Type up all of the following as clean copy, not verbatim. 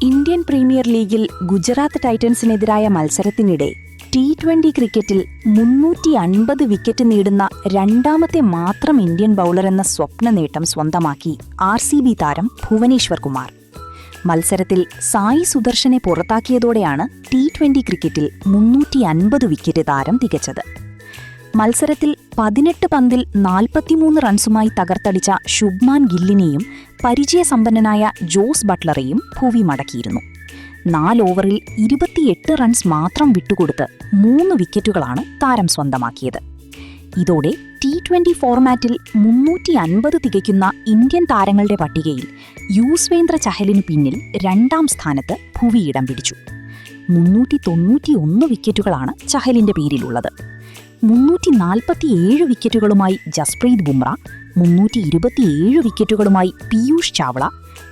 Indian premier ലീഗിൽ ഗുജറാത്ത് ടൈറ്റൻസിനെതിരായ മത്സരത്തിനിടെ T20 ക്രിക്കറ്റിൽ 350 വിക്കറ്റ് നേടുന്ന രണ്ടാമത്തെ മാത്രം ഇന്ത്യൻ ബൗളറെന്ന സ്വപ്ന നേട്ടം സ്വന്തമാക്കി RCB താരം ഭുവനേശ്വർ കുമാർ. മത്സരത്തിൽ സായി സുദർശനെ പുറത്താക്കിയതോടെയാണ് T20 ക്രിക്കറ്റിൽ 350 വിക്കറ്റ് താരം തികച്ചത്. മത്സരത്തിൽ 18 പന്തിൽ 43 റൺസുമായി തകർത്തടിച്ച ശുഭ്മാൻ ഗില്ലിനെയും പരിചയസമ്പന്നനായ ജോസ് ബട്ട്ലറെയും ഭുവി മടക്കിയിരുന്നു. 4 ഓവറിൽ 28 റൺസ് മാത്രം വിട്ടുകൊടുത്ത് 3 വിക്കറ്റുകളാണ് താരം സ്വന്തമാക്കിയത്. ഇതോടെ T20 ഫോർമാറ്റിൽ 350 തികയ്ക്കുന്ന ഇന്ത്യൻ താരങ്ങളുടെ പട്ടികയിൽ യുസ്വേന്ദ്ര ചഹലിനു പിന്നിൽ 2ാം സ്ഥാനത്ത് ഭുവി ഇടം പിടിച്ചു. 391 വിക്കറ്റുകളാണ് ചഹലിന്റെ പേരിലുള്ളത്. 347 വിക്കറ്റുകളുമായി ജസ്പ്രീത് ബുംറ, 327 വിക്കറ്റുകളുമായി പീയൂഷ് ചാവള,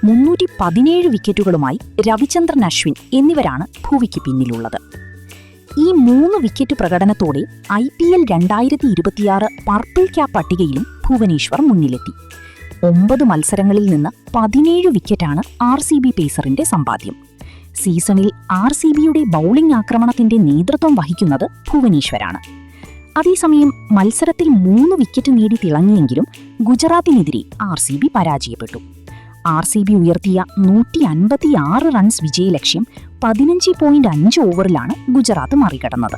317 വിക്കറ്റുകളുമായി രവിചന്ദ്രൻ അശ്വിൻ എന്നിവരാണ് ഭുവിക്ക് പിന്നിലുള്ളത്. ഈ 3 വിക്കറ്റ് പ്രകടനത്തോടെ IPL 2026 പർപ്പിൾ ക്യാപ്പ് പട്ടികയിലും ഭുവനേശ്വർ മുന്നിലെത്തി. 9 മത്സരങ്ങളിൽ നിന്ന് 17 വിക്കറ്റാണ് RCB പേസറിന്റെ സമ്പാദ്യം. സീസണിൽ RCBയുടെ ബൗളിംഗ് ആക്രമണത്തിന്റെ നേതൃത്വം വഹിക്കുന്നത് ഭുവനേശ്വരാണ്. അതേസമയം മത്സരത്തിൽ 3 വിക്കറ്റ് നേടി തിളങ്ങിയെങ്കിലും ഗുജറാത്തിനെതിരെ RCB പരാജയപ്പെട്ടു. RCB ഉയർത്തിയ 156 റൺസ് വിജയലക്ഷ്യം 15.5 ഓവറിലാണ് ഗുജറാത്ത് മറികടന്നത്.